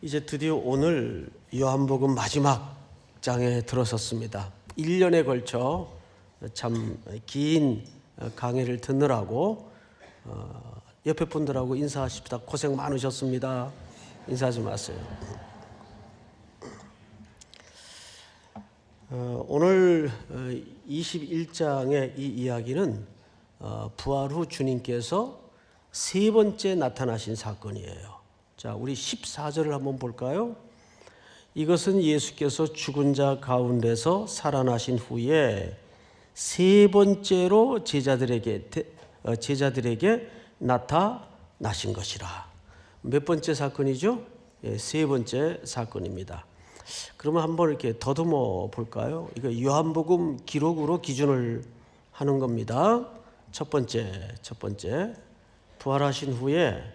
이제 드디어 오늘 요한복음 마지막 장에 들어섰습니다. 1년에 걸쳐 참 긴 강의를 듣느라고 옆에 분들하고 인사하십시다. 고생 많으셨습니다. 인사하지 마세요. 오늘 21장의 이 이야기는 부활 후 주님께서 세 번째 나타나신 사건이에요. 자, 우리 14절을 한번 볼까요? 이것은 예수께서 죽은 자 가운데서 살아나신 후에 세 번째로 제자들에게 나타나신 것이라. 몇 번째 사건이죠? 세 번째 사건입니다. 그러면 한번 이렇게 더듬어 볼까요? 이거 요한복음 기록으로 기준을 하는 겁니다. 첫 번째, 부활하신 후에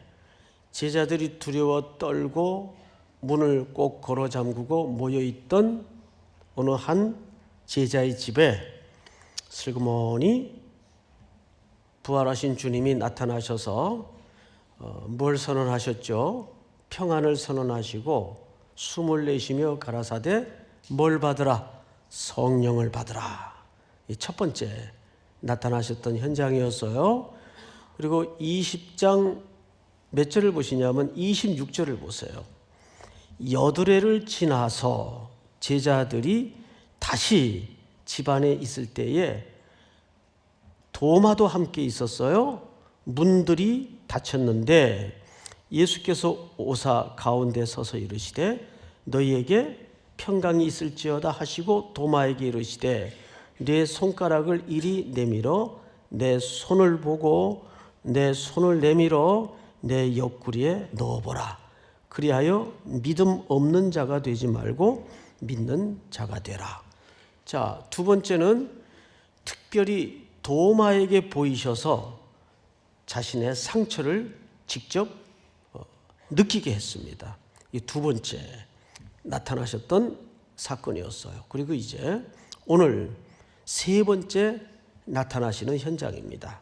제자들이 두려워 떨고 문을 꼭 걸어 잠그고 모여있던 어느 한 제자의 집에 슬그머니 부활하신 주님이 나타나셔서 뭘 선언하셨죠? 평안을 선언하시고 숨을 내쉬며 가라사대 뭘 받으라? 성령을 받으라. 이 첫 번째 나타나셨던 현장이었어요. 그리고 20장 몇 절을 보시냐면 26절을 보세요. 여드레를 지나서 제자들이 다시 집안에 있을 때에 도마도 함께 있었어요. 문들이 닫혔는데 예수께서 오사 가운데 서서 이르시되 너희에게 평강이 있을지어다 하시고 도마에게 이르시되 내 손가락을 이리 내밀어 내 손을 보고 내 손을 내밀어 내 옆구리에 넣어보라. 그리하여 믿음 없는 자가 되지 말고 믿는 자가 되라. 자, 두 번째는 특별히 도마에게 보이셔서 자신의 상처를 직접 느끼게 했습니다. 이 두 번째 나타나셨던 사건이었어요. 그리고 이제 오늘 세 번째 나타나시는 현장입니다.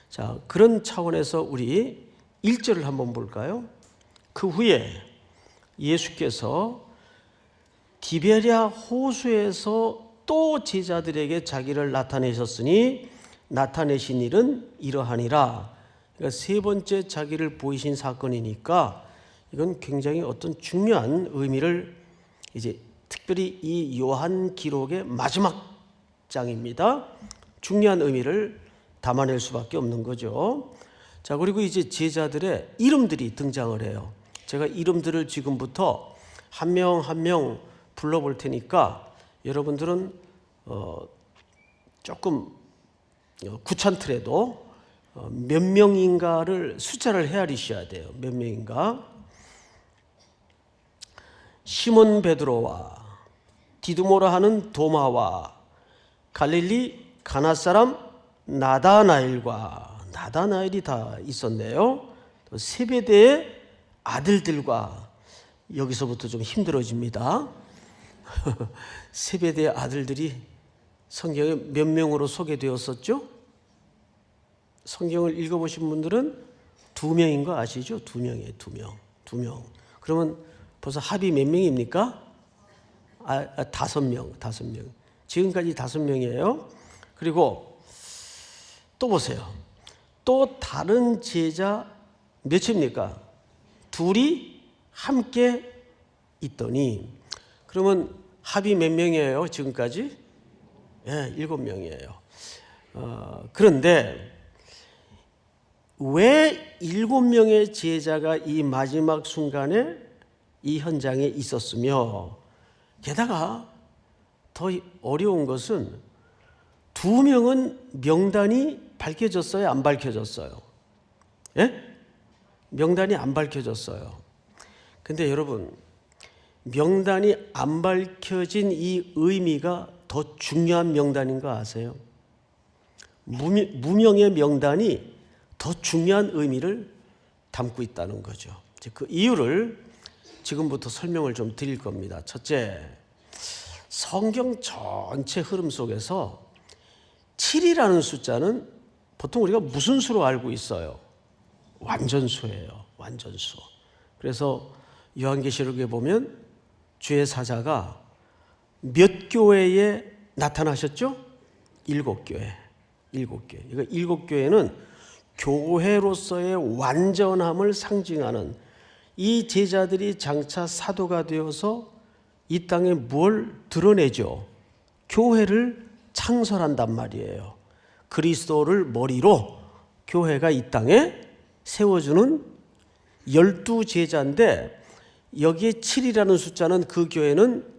자, 그런 차원에서 우리 1절을 한번 볼까요? 그 후에 예수께서 디베랴 호수에서 또 제자들에게 자기를 나타내셨으니 나타내신 일은 이러하니라. 그러니까 세 번째 자기를 보이신 사건이니까 이건 굉장히 어떤 중요한 의미를 이제 특별히 이 요한 기록의 마지막 장입니다. 중요한 의미를 담아낼 수밖에 없는 거죠. 자, 그리고 이제 제자들의 이름들이 등장을 해요. 제가 이름들을 지금부터 한 명 한 명 불러볼 테니까 여러분들은 조금 구찬틀에도 몇 명인가를 숫자를 헤아리셔야 돼요. 몇 명인가? 시몬 베드로와 디두모라 하는 도마와 갈릴리 가나 사람 나다나엘과 나다나엘이 다 있었네요. 또 세베대의 아들들과 여기서부터 좀 힘들어집니다. 세베대의 아들들이 성경에 몇 명으로 소개되었었죠? 성경을 읽어보신 분들은 2명인 거 아시죠? 2명이에요. 2명. 그러면 벌써 합이 몇 명입니까? 5명. 지금까지 5명이에요. 그리고 또 보세요. 또 다른 제자 몇입니까? 2이 함께 있더니 그러면 합이 몇 명이에요? 지금까지? 7명이에요. 그런데 왜 7명의 제자가 이 마지막 순간에 이 현장에 있었으며 게다가 더 어려운 것은 2명은 명단이 밝혀졌어요? 안 밝혀졌어요? 예? 명단이 안 밝혀졌어요. 근데 여러분, 명단이 안 밝혀진 이 의미가 더 중요한 명단인 거 아세요? 무명의 명단이 더 중요한 의미를 담고 있다는 거죠. 그 이유를 지금부터 설명을 좀 드릴 겁니다. 첫째, 성경 전체 흐름 속에서 7이라는 숫자는 보통 우리가 무슨 수로 알고 있어요? 완전수예요. 완전수. 그래서 요한계시록에 보면 주의 사자가 몇 교회에 나타나셨죠? 7교회. 7교회. 이거 7교회는 교회로서의 완전함을 상징하는, 이 제자들이 장차 사도가 되어서 이 땅에 뭘 드러내죠? 교회를 창설한단 말이에요. 그리스도를 머리로 교회가 이 땅에 세워주는 12제자인데, 여기에 7이라는 숫자는 그 교회는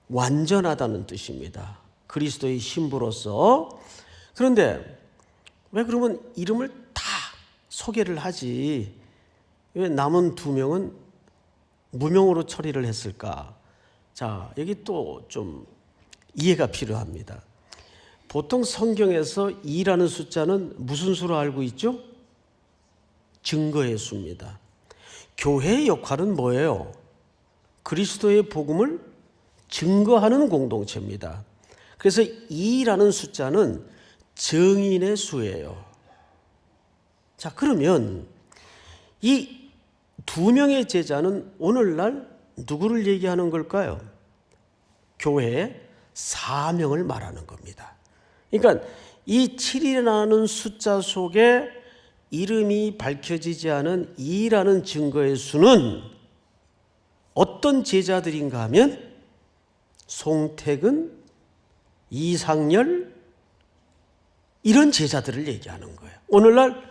완전하다는 뜻입니다. 그리스도의 신부로서. 그런데 왜 그러면 이름을 다 소개를 하지, 왜 남은 2명은 무명으로 처리를 했을까? 자, 여기 또 좀 이해가 필요합니다. 보통 성경에서 2라는 숫자는 무슨 수로 알고 있죠? 증거의 수입니다. 교회의 역할은 뭐예요? 그리스도의 복음을 증거하는 공동체입니다. 그래서 2라는 숫자는 증인의 수예요. 자, 그러면 이 2명의 제자는 오늘날 누구를 얘기하는 걸까요? 교회의 사명을 말하는 겁니다. 그러니까 이 7이라는 숫자 속에 이름이 밝혀지지 않은 2라는 증거의 수는 어떤 제자들인가 하면 송택은, 이상열, 이런 제자들을 얘기하는 거예요. 오늘날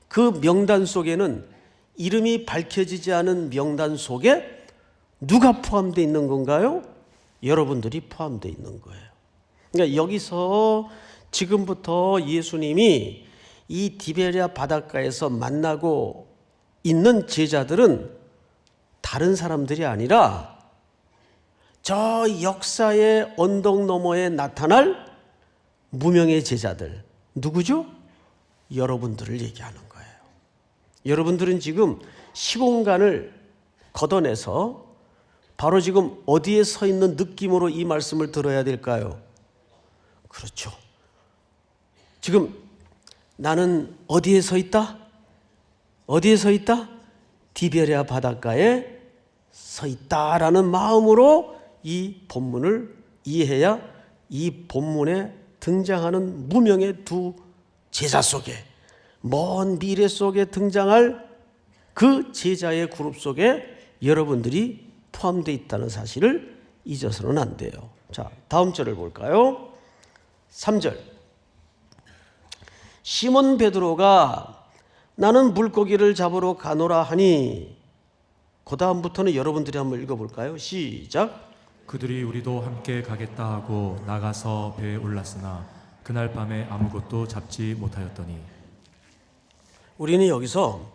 그 명단 속에는, 이름이 밝혀지지 않은 명단 속에 누가 포함되어 있는 건가요? 여러분들이 포함되어 있는 거예요. 그러니까 여기서 지금부터 예수님이 이 디베랴 바닷가에서 만나고 있는 제자들은 다른 사람들이 아니라 저 역사의 언덕 너머에 나타날 무명의 제자들, 누구죠? 여러분들을 얘기하는 거예요. 여러분들은 지금 시공간을 걷어내서 바로 지금 어디에 서 있는 느낌으로 이 말씀을 들어야 될까요? 그렇죠. 지금 나는 어디에 서 있다? 어디에 서 있다? 디베랴 바닷가에 서 있다라는 마음으로 이 본문을 이해해야 이 본문에 등장하는 무명의 2 제자 속에, 먼 미래 속에 등장할 그 제자의 그룹 속에 여러분들이 포함되어 있다는 사실을 잊어서는 안 돼요. 자, 다음 절을 볼까요? 3절. 시몬 베드로가 나는 물고기를 잡으러 가노라 하니, 그 다음부터는 여러분들이 한번 읽어볼까요? 시작. 그들이 우리도 함께 가겠다 하고 나가서 배에 올랐으나 그날 밤에 아무것도 잡지 못하였더니. 우리는 여기서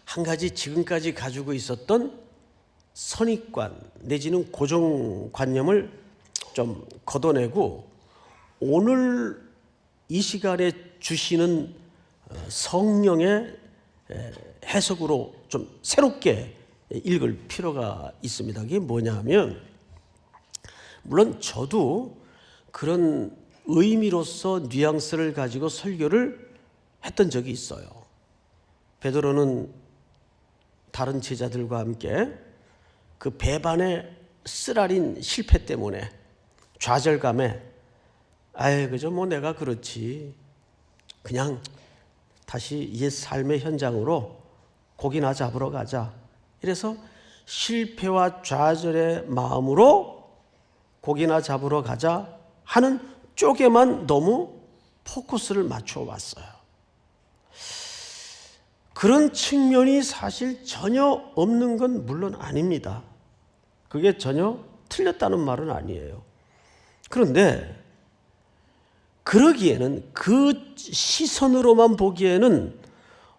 한 가지 지금까지 가지고 있었던 선입관 내지는 고정관념을 좀 걷어내고 오늘 이 시간에 주시는 성령의 해석으로 좀 새롭게 읽을 필요가 있습니다. 그게 뭐냐면, 물론 저도 그런 의미로서 뉘앙스를 가지고 설교를 했던 적이 있어요. 베드로는 다른 제자들과 함께 그 배반의 쓰라린 실패 때문에 좌절감에, 아이 그저 뭐 내가 그렇지, 그냥 다시 옛 삶의 현장으로 고기나 잡으러 가자, 이래서 실패와 좌절의 마음으로 고기나 잡으러 가자 하는 쪽에만 너무 포커스를 맞춰 왔어요. 그런 측면이 사실 전혀 없는 건 물론 아닙니다. 그게 전혀 틀렸다는 말은 아니에요. 그런데 그러기에는, 그 시선으로만 보기에는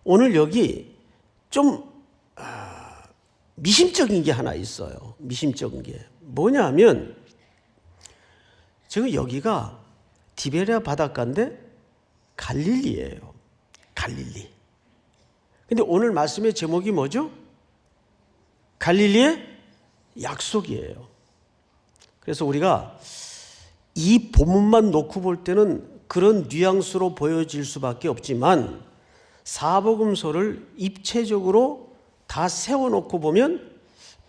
오늘 여기 좀 미심적인 게 하나 있어요. 미심적인 게 뭐냐면, 지금 여기가 디베랴 바닷가인데 갈릴리예요. 갈릴리. 근데 오늘 말씀의 제목이 뭐죠? 갈릴리의 약속이에요. 그래서 우리가 이 본문만 놓고 볼 때는 그런 뉘앙스로 보여질 수밖에 없지만, 사복음서를 입체적으로 다 세워놓고 보면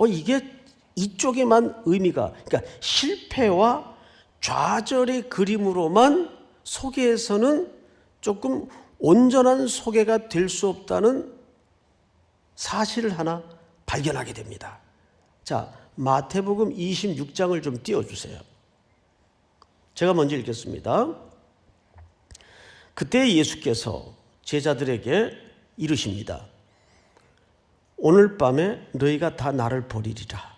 이게 이쪽에만 의미가, 그러니까 실패와 좌절의 그림으로만 소개해서는 조금 온전한 소개가 될 수 없다는 사실을 하나 발견하게 됩니다. 자, 마태복음 26장을 좀 띄워주세요. 제가 먼저 읽겠습니다. 그때 예수께서 제자들에게 이르십니다. 오늘 밤에 너희가 다 나를 버리리라.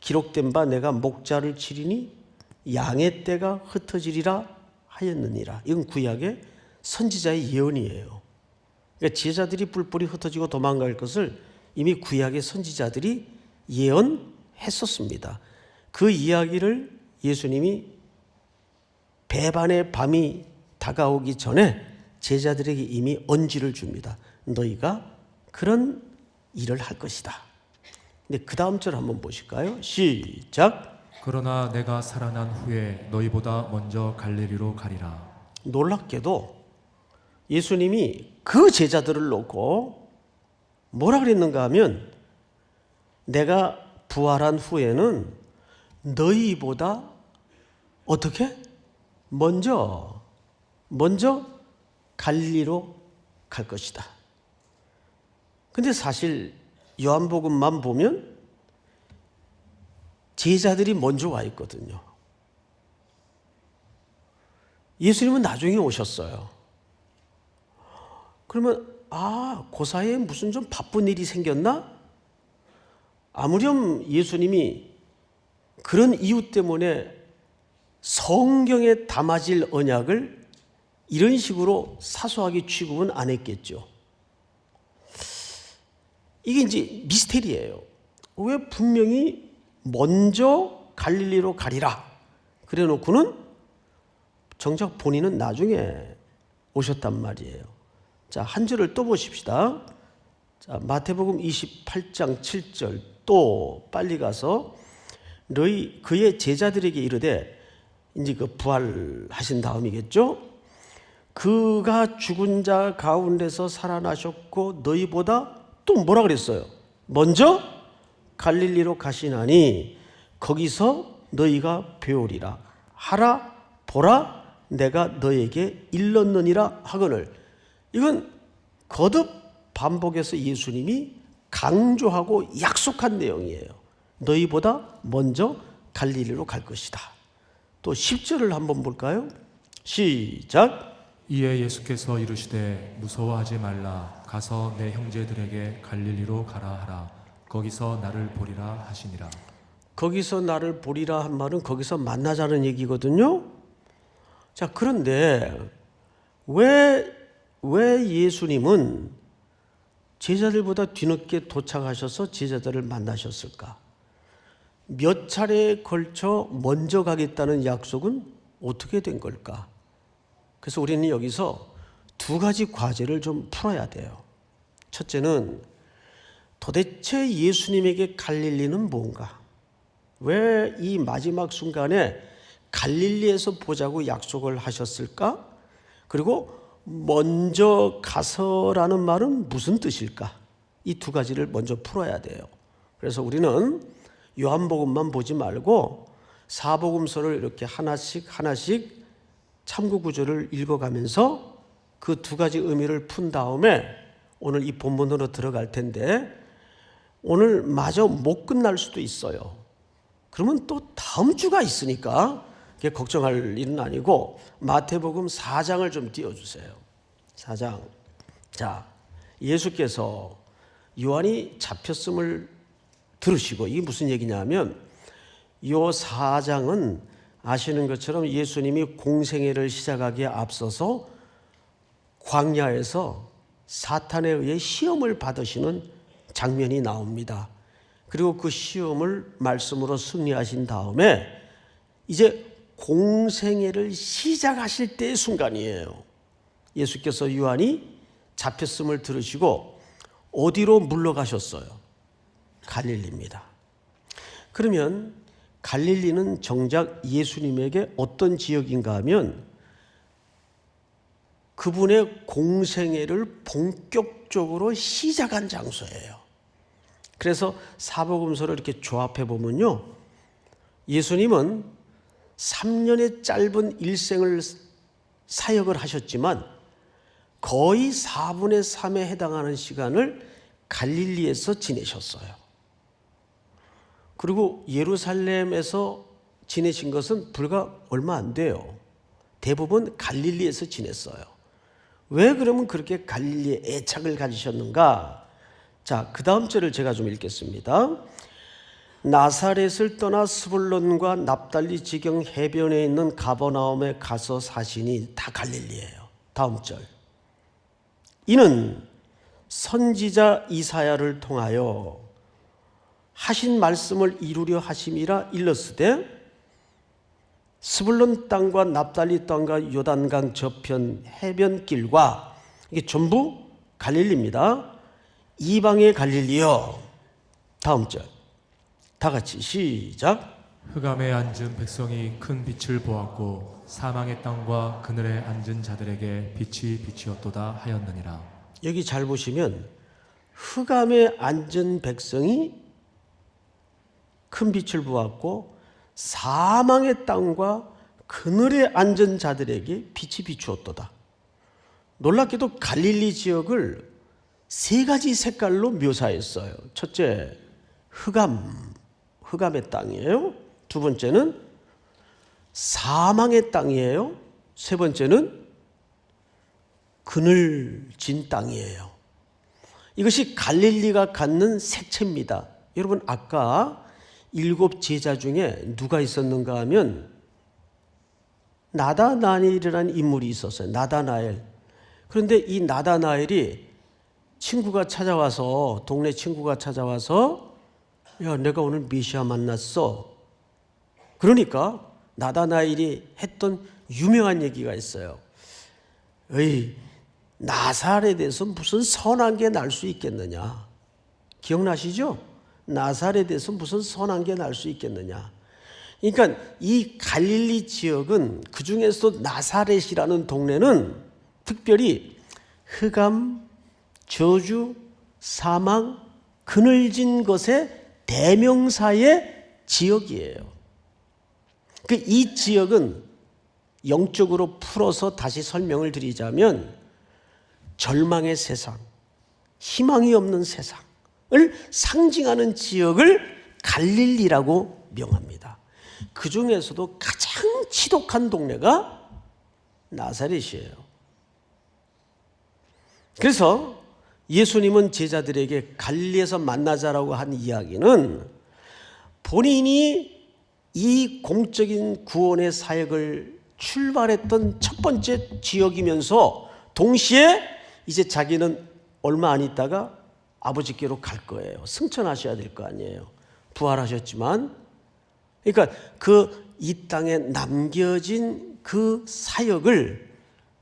기록된 바 내가 목자를 치리니 양의 떼가 흩어지리라 하였느니라. 이건 구약의 선지자의 예언이에요. 그러니까 제자들이 뿔뿔이 흩어지고 도망갈 것을 이미 구약의 선지자들이 예언했었습니다. 그 이야기를 예수님이 배반의 밤이 다가오기 전에 제자들에게 이미 언지를 줍니다. 너희가 그런 일을 할 것이다. 근데 그 다음 절 한번 보실까요? 시작. 그러나 내가 살아난 후에 너희보다 먼저 갈릴리로 가리라. 놀랍게도 예수님이 그 제자들을 놓고 뭐라 그랬는가 하면 내가 부활한 후에는 너희보다 어떻게? 먼저 갈릴리로 갈 것이다. 근데 사실 요한복음만 보면 제자들이 먼저 와 있거든요. 예수님은 나중에 오셨어요. 그러면 그 사이에 무슨 좀 바쁜 일이 생겼나? 아무렴 예수님이 그런 이유 때문에 성경에 담아질 언약을 이런 식으로 사소하게 취급은 안 했겠죠. 이게 이제 미스테리예요. 왜 분명히 먼저 갈릴리로 가리라 그래 놓고는 정작 본인은 나중에 오셨단 말이에요. 자, 한 절을 또 보십시다. 자, 마태복음 28장 7절 또 빨리 가서 너희 그의 제자들에게 이르되 이제 그 부활하신 다음이겠죠. 그가 죽은 자 가운데서 살아나셨고 너희보다 또 뭐라 그랬어요? 먼저 갈릴리로 가시나니 거기서 너희가 배우리라. 하라 보라 내가 너에게 일렀느니라 하거늘. 이건 거듭 반복해서 예수님이 강조하고 약속한 내용이에요. 너희보다 먼저 갈릴리로 갈 것이다. 또 10절을 한번 볼까요? 시작. 이에 예수께서 이르시되 무서워하지 말라. 가서 내 형제들에게 갈릴리로 가라 하라. 거기서 나를 보리라 하시니라. 거기서 나를 보리라 한 말은 거기서 만나자는 얘기거든요. 자, 그런데 왜 예수님은 제자들보다 뒤늦게 도착하셔서 제자들을 만나셨을까? 몇 차례에 걸쳐 먼저 가겠다는 약속은 어떻게 된 걸까? 그래서 우리는 여기서 두 가지 과제를 좀 풀어야 돼요. 첫째는 도대체 예수님에게 갈릴리는 뭔가? 왜 이 마지막 순간에 갈릴리에서 보자고 약속을 하셨을까? 그리고 먼저 가서라는 말은 무슨 뜻일까? 이 두 가지를 먼저 풀어야 돼요. 그래서 우리는 요한복음만 보지 말고 사복음서를 이렇게 하나씩 참고 구절을 읽어가면서 그 두 가지 의미를 푼 다음에 오늘 이 본문으로 들어갈 텐데 오늘 마저 못 끝날 수도 있어요. 그러면 또 다음 주가 있으니까 그게 걱정할 일은 아니고 마태복음 4장을 좀 띄워주세요. 4장. 자, 예수께서 요한이 잡혔음을 들으시고 이게 무슨 얘기냐면 요 4장은 아시는 것처럼 예수님이 공생애를 시작하기에 앞서서 광야에서 사탄에 의해 시험을 받으시는 장면이 나옵니다. 그리고 그 시험을 말씀으로 승리하신 다음에 이제 공생애를 시작하실 때의 순간이에요. 예수께서 요한이 잡혔음을 들으시고 어디로 물러가셨어요? 갈릴리입니다. 그러면 갈릴리는 정작 예수님에게 어떤 지역인가 하면 그분의 공생애를 본격적으로 시작한 장소예요. 그래서 사복음서를 이렇게 조합해 보면요, 예수님은 3년의 짧은 일생을 사역을 하셨지만 거의 4분의 3에 해당하는 시간을 갈릴리에서 지내셨어요. 그리고 예루살렘에서 지내신 것은 불과 얼마 안 돼요. 대부분 갈릴리에서 지냈어요. 왜 그러면 그렇게 갈릴리에 애착을 가지셨는가? 자, 그 다음 절을 제가 좀 읽겠습니다. 나사렛을 떠나 스불론과 납달리 지경 해변에 있는 가버나움에 가서 사시니, 다 갈릴리예요. 다음 절. 이는 선지자 이사야를 통하여 하신 말씀을 이루려 하심이라 일렀으되, 스불론 땅과 납달리 땅과 요단강 저편 해변길과, 이게 전부 갈릴리입니다. 이방의 갈릴리요. 다음 절. 다 같이 시작. 흑암에 앉은 백성이 큰 빛을 보았고 사망의 땅과 그늘에 앉은 자들에게 빛이 비치었도다 하였느니라. 여기 잘 보시면 흑암에 앉은 백성이 큰 빛을 보았고 사망의 땅과 그늘에 앉은 자들에게 빛이 비추었도다. 놀랍게도 갈릴리 지역을 세 가지 색깔로 묘사했어요. 첫째, 흑암의 땅이에요. 두 번째는 사망의 땅이에요. 세 번째는 그늘진 땅이에요. 이것이 갈릴리가 갖는 색채입니다. 여러분, 아까 7 제자 중에 누가 있었는가 하면 나다나엘이라는 인물이 있었어요. 나다나엘. 그런데 이 나다나엘이 친구가 찾아와서, 동네 친구가 찾아와서, 야, 내가 오늘 메시아 만났어. 그러니까 나다나엘이 했던 유명한 얘기가 있어요. 에이, 나사렛에서 무슨 선한 게 날 수 있겠느냐. 기억나시죠? 나사렛에서 무슨 선한 게 날 수 있겠느냐. 그러니까 이 갈릴리 지역은, 그 중에서도 나사렛이라는 동네는 특별히 흑암, 저주, 사망, 그늘진 것의 대명사의 지역이에요. 이 지역은 영적으로 풀어서 다시 설명을 드리자면 절망의 세상, 희망이 없는 세상을 상징하는 지역을 갈릴리라고 명합니다. 그 중에서도 가장 지독한 동네가 나사렛이에요. 그래서 예수님은 제자들에게 갈릴리에서 만나자라고 한 이야기는 본인이 이 공적인 구원의 사역을 출발했던 첫 번째 지역이면서 동시에 이제 자기는 얼마 안 있다가 아버지께로 갈 거예요. 승천하셔야 될 거 아니에요. 부활하셨지만. 그러니까 이 땅에 남겨진 그 사역을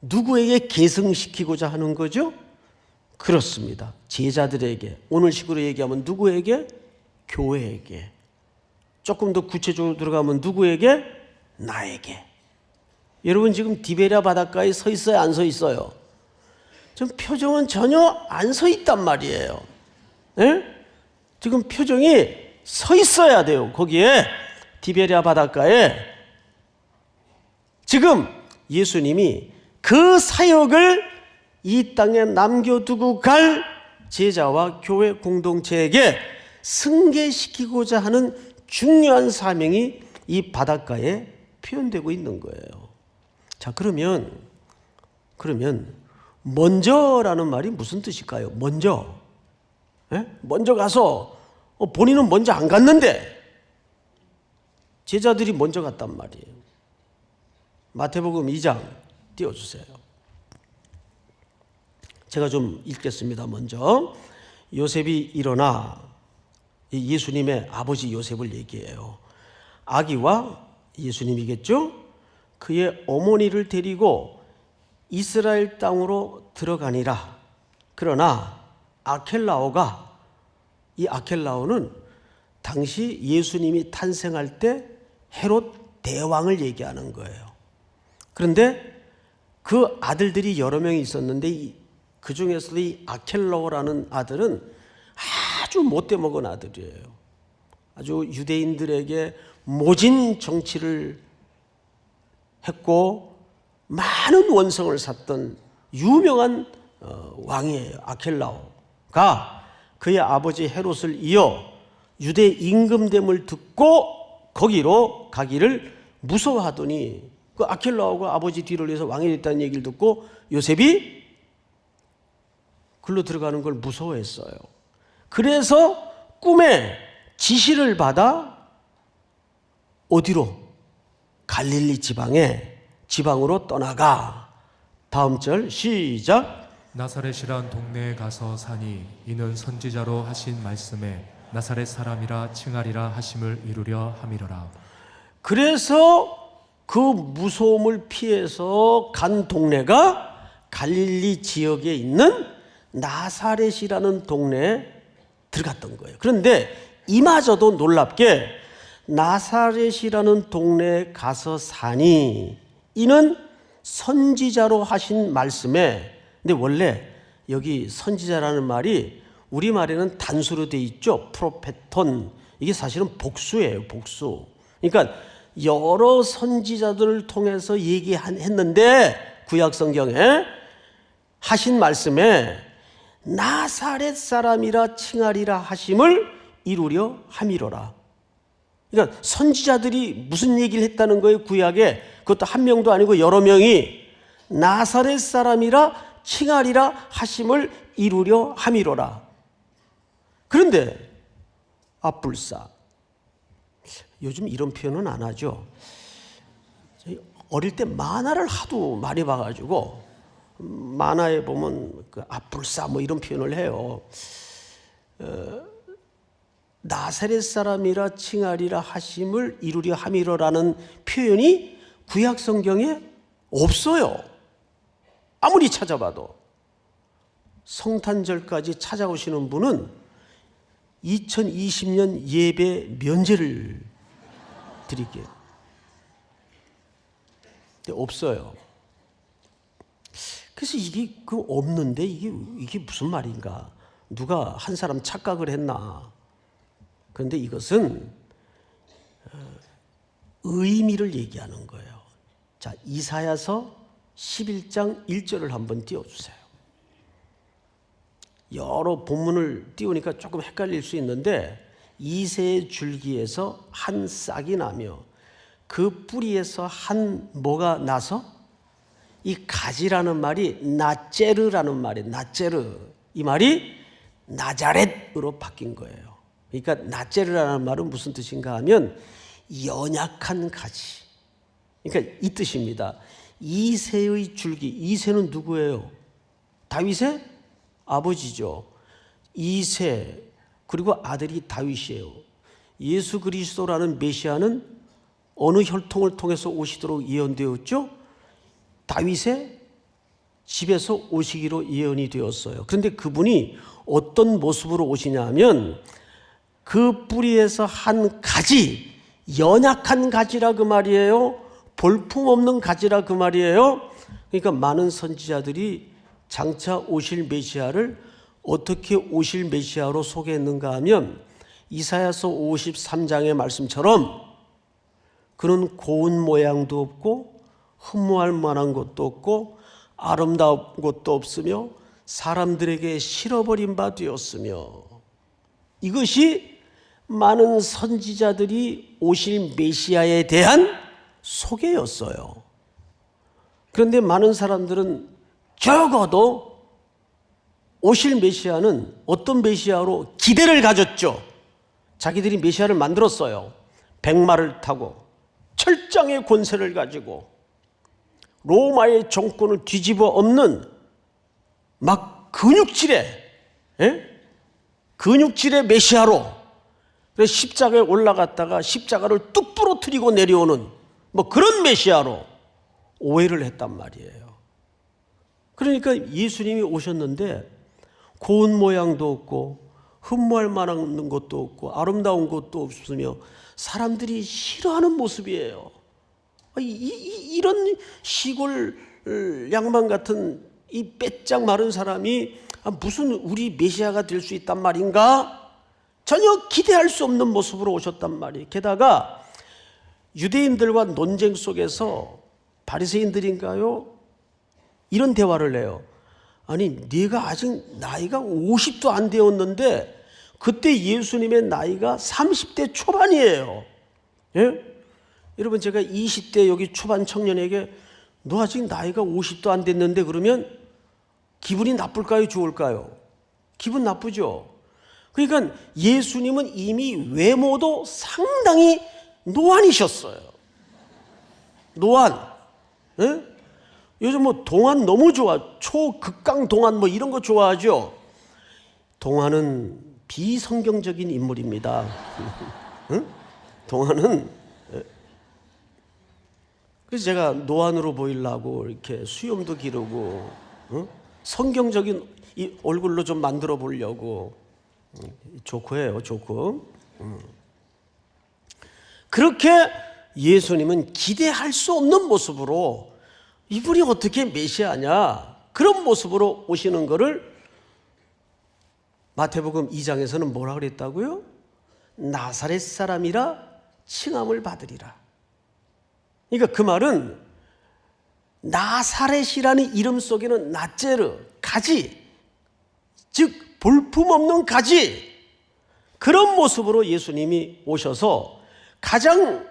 누구에게 계승시키고자 하는 거죠? 그렇습니다. 제자들에게, 오늘 식으로 얘기하면 누구에게? 교회에게. 조금 더 구체적으로 들어가면 누구에게? 나에게. 여러분, 지금 디베랴 바닷가에 서 있어요, 안 서 있어요? 좀 표정은 전혀 안 서 있단 말이에요. 네? 지금 표정이 서 있어야 돼요. 거기에 디베랴 바닷가에 지금 예수님이 그 사역을 이 땅에 남겨두고 갈 제자와 교회 공동체에게 승계시키고자 하는 중요한 사명이 이 바닷가에 표현되고 있는 거예요. 자, 그러면 먼저라는 말이 무슨 뜻일까요? 먼저. 먼저 가서, 본인은 먼저 안 갔는데 제자들이 먼저 갔단 말이에요. 마태복음 2장 띄워주세요. 제가 좀 읽겠습니다. 먼저 요셉이 일어나, 예수님의 아버지 요셉을 얘기해요. 아기와 예수님이겠죠? 그의 어머니를 데리고 이스라엘 땅으로 들어가니라. 그러나 아켈라오가, 이 아켈라오는 당시 예수님이 탄생할 때 헤롯 대왕을 얘기하는 거예요. 그런데 그 아들들이 여러 명이 있었는데 그 중에서도 이 아켈라오라는 아들은 아주 못돼 먹은 아들이에요. 아주 유대인들에게 모진 정치를 했고 많은 원성을 샀던 유명한 왕이에요. 아켈라오가 그의 아버지 헤롯을 이어 유대 임금됨을 듣고 거기로 가기를 무서워하더니 그 아켈라오가 아버지 뒤를 이어서 왕이 됐다는 얘기를 듣고 요셉이 글로 들어가는 걸 무서워했어요. 그래서 꿈에 지시를 받아 어디로? 갈릴리 지방으로 떠나가. 다음 절 시작. 나사렛이란 동네에 가서 사니 이는 선지자로 하신 말씀에 나사렛 사람이라 칭하리라 하심을 이루려 함이로라. 그래서 그 무서움을 피해서 간 동네가 갈릴리 지역에 있는 나사렛이라는 동네에 들어갔던 거예요. 그런데 이마저도 놀랍게 나사렛이라는 동네에 가서 사니 이는 선지자로 하신 말씀에, 근데 원래 여기 선지자라는 말이 우리말에는 단수로 돼 있죠. 프로페톤. 이게 사실은 복수예요. 복수. 그러니까 여러 선지자들을 통해서 얘기했는데 구약 성경에 하신 말씀에 나사렛 사람이라 칭하리라 하심을 이루려 함이로라. 그러니까 선지자들이 무슨 얘기를 했다는 거예요? 구약에. 그것도 한 명도 아니고 여러 명이 나사렛 사람이라 칭하리라 하심을 이루려 함이로라. 그런데 앞불사, 요즘 이런 표현은 안 하죠. 어릴 때 만화를 하도 많이 봐가지고 만화에 보면 그 앞불사 뭐 이런 표현을 해요. 나사렛 사람이라 칭하리라 하심을 이루려 함이로라는 표현이 구약 성경에 없어요. 아무리 찾아봐도. 성탄절까지 찾아오시는 분은 2020년 예배 면제를 드릴게요. 근데 없어요. 그래서 이게 그 없는데 이게 무슨 말인가? 누가 한 사람 착각을 했나? 그런데 이것은 의미를 얘기하는 거예요. 자, 이사야서 11장 1절을 한번 띄워주세요. 여러 본문을 띄우니까 조금 헷갈릴 수 있는데 이새의 줄기에서 한 싹이 나며 그 뿌리에서 한 뭐가 나서 이 가지라는 말이 나제르라는 말이에요. 나제르. 이 말이 나자렛으로 바뀐 거예요. 그러니까 나제르라는 말은 무슨 뜻인가 하면 연약한 가지. 그러니까 이 뜻입니다. 이새의 줄기. 이새는 누구예요? 다윗의 아버지죠. 이새 그리고 아들이 다윗이에요. 예수 그리스도라는 메시아는 어느 혈통을 통해서 오시도록 예언되었죠? 다윗의 집에서 오시기로 예언이 되었어요. 그런데 그분이 어떤 모습으로 오시냐 하면 그 뿌리에서 한 가지, 연약한 가지라 그 말이에요. 볼품없는 가지라 그 말이에요. 그러니까 많은 선지자들이 장차 오실 메시아를 어떻게 오실 메시아로 소개했는가 하면 이사야서 53장의 말씀처럼 그는 고운 모양도 없고 흠모할 만한 것도 없고 아름다운 것도 없으며 사람들에게 실어버린 바 되었으며, 이것이 많은 선지자들이 오실 메시아에 대한 소개였어요. 그런데 많은 사람들은 적어도 오실 메시아는 어떤 메시아로 기대를 가졌죠. 자기들이 메시아를 만들었어요. 백마를 타고 철장의 권세를 가지고 로마의 정권을 뒤집어 엎는 막 근육질의 메시아로, 그래서 십자가에 올라갔다가 십자가를 뚝 부러뜨리고 내려오는 뭐 그런 메시아로 오해를 했단 말이에요. 그러니까 예수님이 오셨는데 고운 모양도 없고 흠모할 만한 것도 없고 아름다운 것도 없으며 사람들이 싫어하는 모습이에요. 이런 시골 양반 같은 이 빼짝 마른 사람이 무슨 우리 메시아가 될 수 있단 말인가? 전혀 기대할 수 없는 모습으로 오셨단 말이에요. 게다가 유대인들과 논쟁 속에서 바리새인들인가요? 이런 대화를 해요. 아니, 네가 아직 나이가 50도 안 되었는데 그때 예수님의 나이가 30대 초반이에요. 예? 여러분, 제가 20대 여기 초반 청년에게 너 아직 나이가 50도 안 됐는데 그러면 기분이 나쁠까요? 좋을까요? 기분 나쁘죠. 그러니까 예수님은 이미 외모도 상당히 노안이셨어요. 노안. 예? 요즘 뭐 동안 너무 좋아. 초극강 동안 뭐 이런 거 좋아하죠. 동안은 비성경적인 인물입니다. 응? 동안은. 그래서 제가 노안으로 보이려고 이렇게 수염도 기르고 성경적인 이 얼굴로 좀 만들어 보려고. 조크예요, 조크. 그렇게 예수님은 기대할 수 없는 모습으로 이분이 어떻게 메시아냐, 그런 모습으로 오시는 것을 마태복음 2장에서는 뭐라 그랬다고요? 나사렛 사람이라 칭함을 받으리라. 그러니까 그 말은 나사렛이라는 이름 속에는 나제르, 가지, 즉 볼품없는 가지, 그런 모습으로 예수님이 오셔서 가장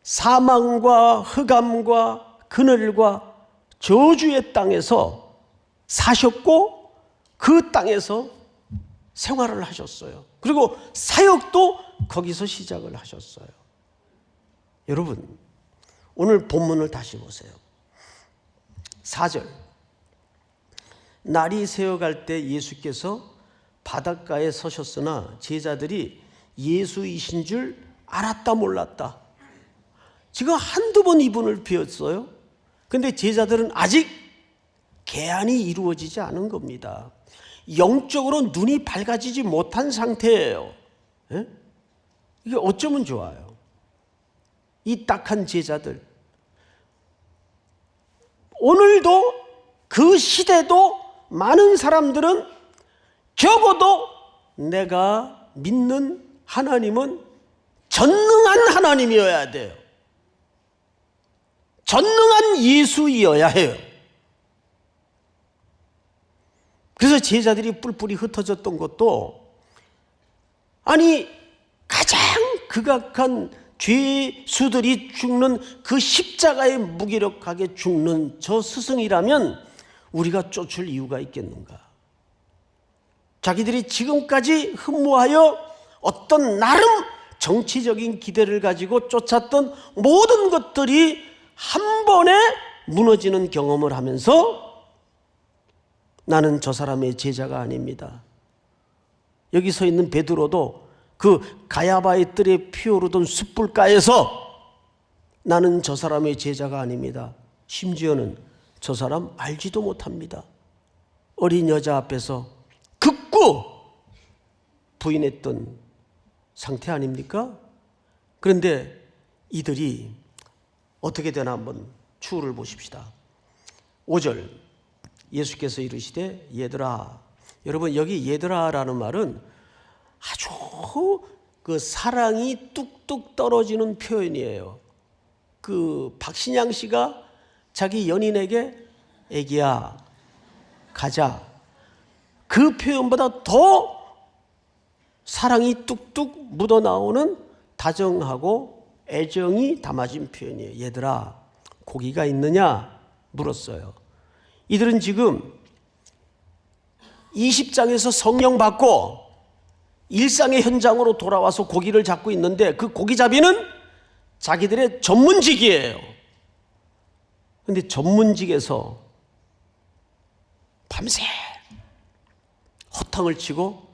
사망과 흑암과 그늘과 저주의 땅에서 사셨고 그 땅에서 생활을 하셨어요. 그리고 사역도 거기서 시작을 하셨어요. 여러분, 오늘 본문을 다시 보세요. 4절. 날이 새어갈 때 예수께서 바닷가에 서셨으나 제자들이 예수이신 줄 알았다 몰랐다. 지금 한두 번 이분을 비웠어요. 근데 제자들은 아직 개안이 이루어지지 않은 겁니다. 영적으로 눈이 밝아지지 못한 상태예요. 예? 이게 어쩌면 좋아요. 이 딱한 제자들. 오늘도 그 시대도 많은 사람들은 적어도 내가 믿는 하나님은 전능한 하나님이어야 돼요. 전능한 예수이어야 해요. 그래서 제자들이 뿔뿔이 흩어졌던 것도, 아니 가장 극악한 죄수들이 죽는 그 십자가에 무기력하게 죽는 저 스승이라면 우리가 쫓을 이유가 있겠는가? 자기들이 지금까지 흠모하여 어떤 나름 정치적인 기대를 가지고 쫓았던 모든 것들이 한 번에 무너지는 경험을 하면서 나는 저 사람의 제자가 아닙니다. 여기 서 있는 베드로도 그 가야바의 뜰에 피어오르던 숯불가에서 나는 저 사람의 제자가 아닙니다. 심지어는 저 사람 알지도 못합니다. 어린 여자 앞에서 극구 부인했던 상태 아닙니까? 그런데 이들이 어떻게 되나 한번 추후를 보십시다. 5절. 예수께서 이르시되 얘들아. 여러분, 여기 얘들아라는 말은 아주 그 사랑이 뚝뚝 떨어지는 표현이에요. 그 박신양 씨가 자기 연인에게 애기야 가자, 그 표현보다 더 사랑이 뚝뚝 묻어나오는 다정하고 애정이 담아진 표현이에요. 얘들아, 고기가 있느냐 물었어요. 이들은 지금 20장에서 성령 받고 일상의 현장으로 돌아와서 고기를 잡고 있는데 그 고기잡이는 자기들의 전문직이에요. 그런데 전문직에서 밤새 허탕을 치고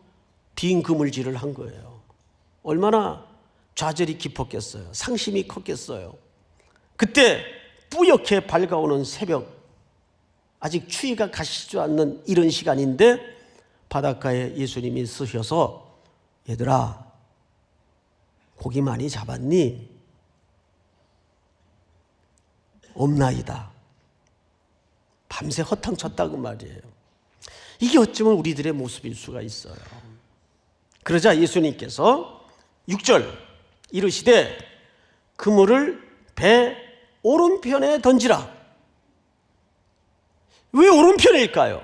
빈 그물질을 한 거예요. 얼마나 좌절이 깊었겠어요. 상심이 컸겠어요. 그때 뿌옇게 밝아오는 새벽, 아직 추위가 가시지 않는 이런 시간인데 바닷가에 예수님이 서셔서 얘들아, 고기 많이 잡았니? 없나이다. 밤새 허탕쳤다고 말이에요. 이게 어쩌면 우리들의 모습일 수가 있어요. 그러자 예수님께서 6절 이르시되 그물을 배 오른편에 던지라. 왜 오른편일까요?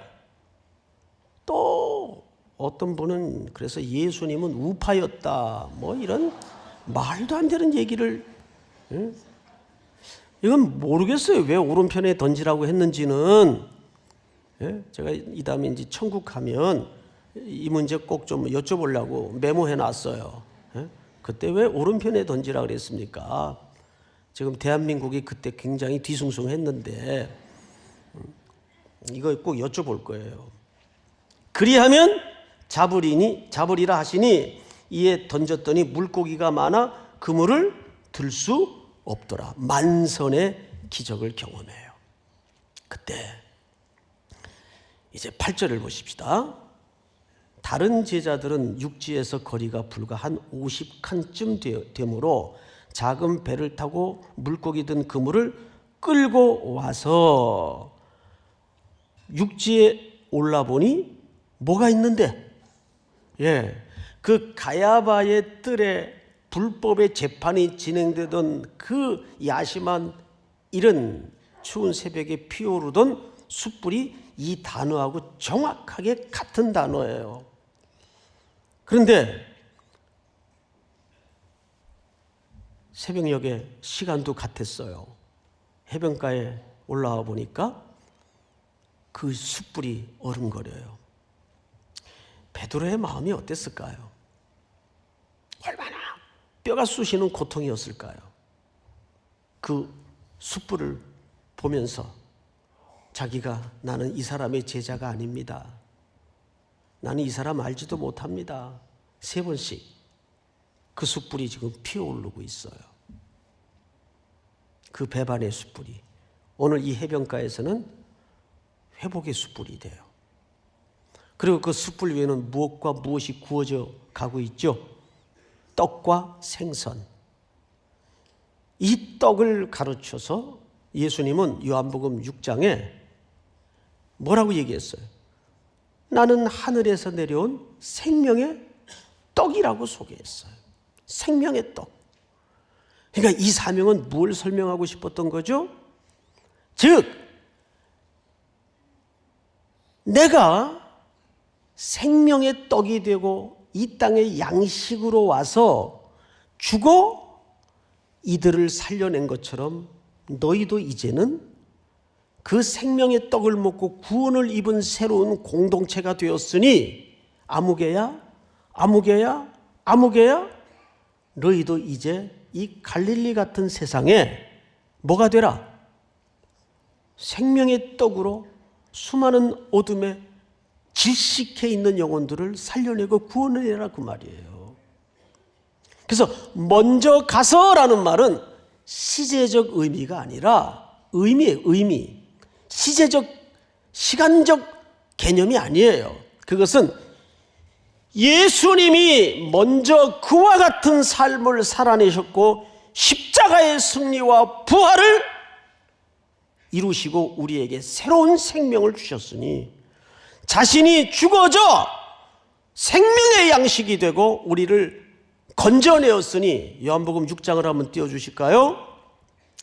또 어떤 분은 그래서 예수님은 우파였다 뭐 이런 말도 안 되는 얘기를, 이건 모르겠어요. 왜 오른편에 던지라고 했는지는. 제가 이 다음에 이제 천국 가면 이 문제 꼭 좀 여쭤보려고 메모해 놨어요. 그때 왜 오른편에 던지라 그랬습니까? 지금 대한민국이 그때 굉장히 뒤숭숭했는데 이거 꼭 여쭤볼 거예요. 그리하면 잡으리라 하시니 이에 던졌더니 물고기가 많아 그물을 들 수 없더라. 만선의 기적을 경험해요. 그때 이제 8절을 보십시다. 다른 제자들은 육지에서 거리가 불과 한 50칸쯤 되므로 작은 배를 타고 물고기 든 그물을 끌고 와서 육지에 올라보니 뭐가 있는데, 그 가야바의 뜰에 불법의 재판이 진행되던 그 야심한 이른 추운 새벽에 피어오르던 숯불이 이 단어하고 정확하게 같은 단어예요. 그런데 새벽녘에 시간도 같았어요. 해변가에 올라와 보니까 그 숯불이 어른거려요. 베드로의 마음이 어땠을까요? 얼마나 뼈가 쑤시는 고통이었을까요? 그 숯불을 보면서 자기가 나는 이 사람의 제자가 아닙니다. 나는 이 사람 알지도 못합니다. 3번씩 그 숯불이 지금 피어오르고 있어요. 그 배반의 숯불이 오늘 이 해변가에서는 회복의 숯불이 돼요. 그리고 그 숯불 위에는 무엇과 무엇이 구워져 가고 있죠? 떡과 생선. 이 떡을 가르쳐서 예수님은 요한복음 6장에 뭐라고 얘기했어요? 나는 하늘에서 내려온 생명의 떡이라고 소개했어요. 생명의 떡. 그러니까 이 사명은 뭘 설명하고 싶었던 거죠? 즉 내가 생명의 떡이 되고 이 땅의 양식으로 와서 죽어 이들을 살려낸 것처럼 너희도 이제는 그 생명의 떡을 먹고 구원을 입은 새로운 공동체가 되었으니 아무개야 너희도 이제 이 갈릴리 같은 세상에 뭐가 되라? 생명의 떡으로 수많은 어둠에 질식해 있는 영혼들을 살려내고 구원을 해라 그 말이에요. 그래서 먼저 가서라는 말은 시제적 의미가 아니라 의미예요. 의미. 시제적 시간적 개념이 아니에요. 그것은 예수님이 먼저 그와 같은 삶을 살아내셨고 십자가의 승리와 부활을 이루시고 우리에게 새로운 생명을 주셨으니 자신이 죽어져 생명의 양식이 되고 우리를 건져내었으니 요한복음 6장을 한번 띄워주실까요?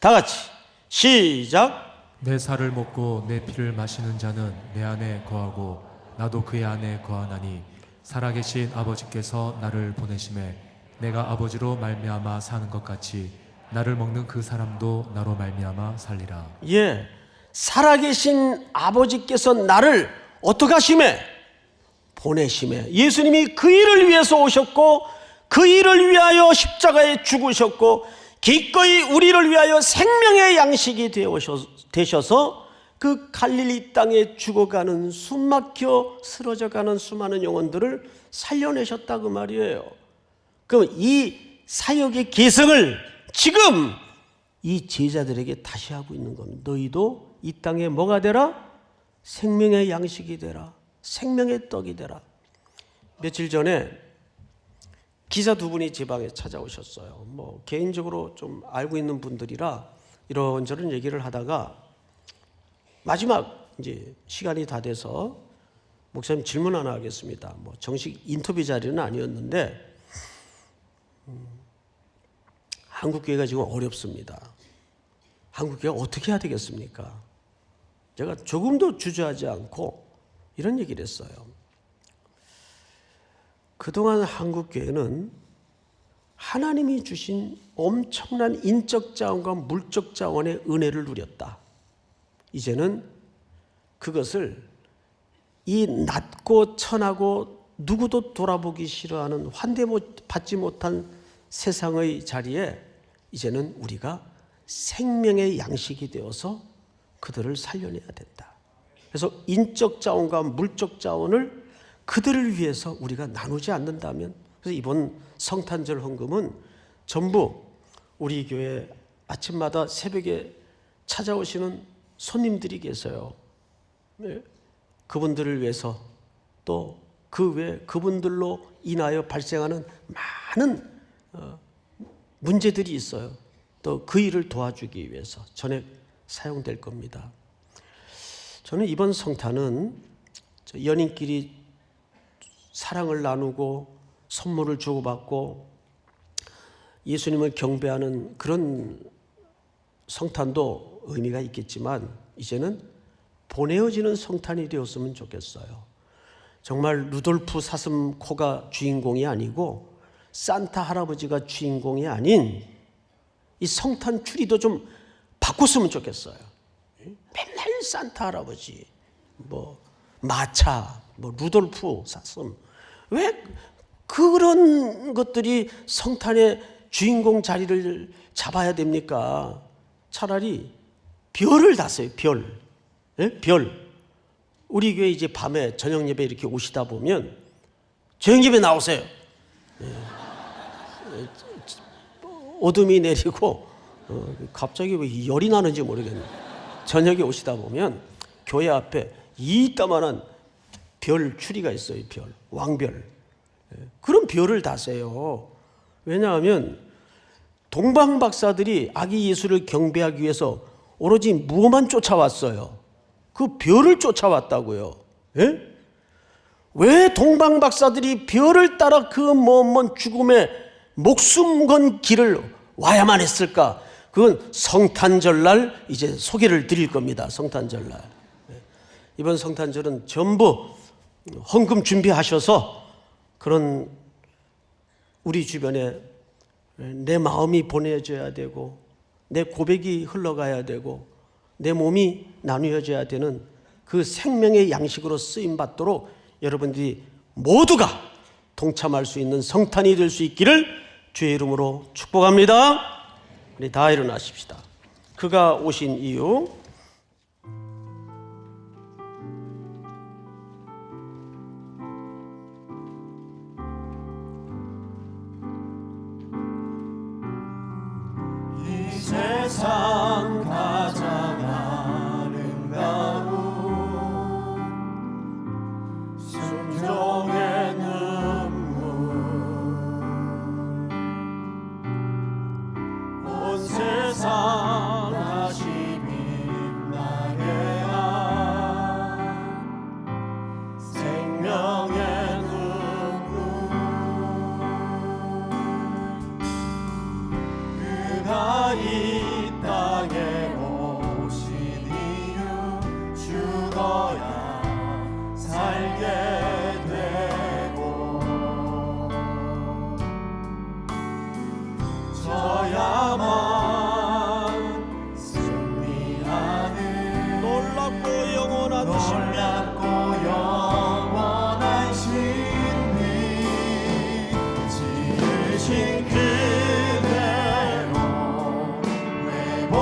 다 같이 시작. 내 살을 먹고 내 피를 마시는 자는 내 안에 거하고 나도 그의 안에 거하나니 살아계신 아버지께서 나를 보내심에 내가 아버지로 말미암아 사는 것 같이 나를 먹는 그 사람도 나로 말미암아 살리라. 살아계신 아버지께서 나를 어떻게 하심에? 보내심에. 예수님이 그 일을 위해서 오셨고 그 일을 위하여 십자가에 죽으셨고 기꺼이 우리를 위하여 생명의 양식이 되셔서 그 갈릴리 땅에 죽어가는 숨막혀 쓰러져가는 수많은 영혼들을 살려내셨다 그 말이에요. 그럼 이 사역의 계승을 지금 이 제자들에게 다시 하고 있는 겁니다. 너희도 이 땅에 뭐가 되라? 생명의 양식이 되라. 생명의 떡이 되라. 며칠 전에 기자 2분이 제 방에 찾아오셨어요. 개인적으로 좀 알고 있는 분들이라 이런저런 얘기를 하다가 마지막 이제 시간이 다 돼서 목사님 질문 하나 하겠습니다. 뭐 정식 인터뷰 자리는 아니었는데 한국교회가 지금 어렵습니다. 한국교회가 어떻게 해야 되겠습니까? 제가 조금도 주저하지 않고 이런 얘기를 했어요. 그동안 한국교회는 하나님이 주신 엄청난 인적 자원과 물적 자원의 은혜를 누렸다. 이제는 그것을 이 낮고 천하고 누구도 돌아보기 싫어하는 환대받지 못한 세상의 자리에 이제는 우리가 생명의 양식이 되어서 그들을 살려내야 된다. 그래서 인적 자원과 물적 자원을 그들을 위해서 우리가 나누지 않는다면, 그래서 이번 성탄절 헌금은 전부 우리 교회 아침마다 새벽에 찾아오시는 손님들이 계세요. 그분들을 위해서 또 그 외에 그분들로 인하여 발생하는 많은 문제들이 있어요. 또 그 일을 도와주기 위해서 전액 사용될 겁니다. 저는 이번 성탄은 연인끼리 사랑을 나누고 선물을 주고받고 예수님을 경배하는 그런 성탄도 의미가 있겠지만 이제는 보내어지는 성탄이 되었으면 좋겠어요. 정말 루돌프 사슴코가 주인공이 아니고 산타 할아버지가 주인공이 아닌 이 성탄 추리도 좀 바꿨으면 좋겠어요. 맨날 산타 할아버지, 뭐 마차, 뭐 루돌프 사슴, 왜 그런 것들이 성탄의 주인공 자리를 잡아야 됩니까? 차라리 별을 다세요. 별. 별. 우리 교회 이제 밤에 저녁 예배 이렇게 오시다 보면 저녁 예배 나오세요. 어둠이 내리고 갑자기 왜 열이 나는지 모르겠네. 저녁에 오시다 보면 교회 앞에 이따만한 별 추리가 있어요. 별, 왕별. 그런 별을 다세요. 왜냐하면 동방 박사들이 아기 예수를 경배하기 위해서 오로지 무엇만 쫓아왔어요? 그 별을 쫓아왔다고요. 예? 왜 동방 박사들이 별을 따라 그 먼 죽음의 목숨 건 길을 와야만 했을까? 그건 성탄절날 이제 소개를 드릴 겁니다. 성탄절날. 이번 성탄절은 전부 헌금 준비하셔서 그런 우리 주변에 내 마음이 보내져야 되고 내 고백이 흘러가야 되고 내 몸이 나누어져야 되는 그 생명의 양식으로 쓰임받도록 여러분들이 모두가 동참할 수 있는 성탄이 될 수 있기를 주의 이름으로 축복합니다. 우리 다 일어나십시다. 그가 오신 이유. 이 세상 가장 아름다운 순종의 눈물 온 세상 다시 빛나게 한 생명의 눈물 그가 이 땅에 오신 이유 죽어야 살게 되고 져야만 승리하는 놀랍고 영원한 놀랍고 영원한 신비 지으신 그대로 회복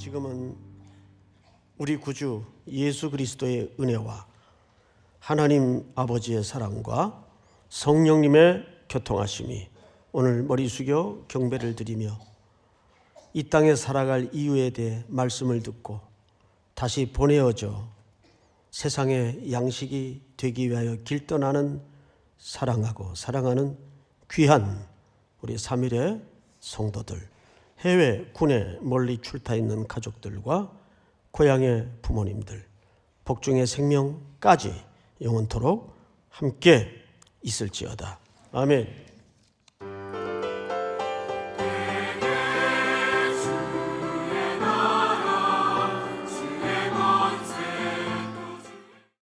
지금은 우리 구주 예수 그리스도의 은혜와 하나님 아버지의 사랑과 성령님의 교통하심이 오늘 머리 숙여 경배를 드리며 이 땅에 살아갈 이유에 대해 말씀을 듣고 다시 보내어져 세상의 양식이 되기 위하여 길 떠나는 사랑하고 사랑하는 귀한 우리 3일의 성도들, 해외 군에 멀리 출타 있는 가족들과 고향의 부모님들, 복중의 생명까지 영원토록 함께 있을지어다. 아멘.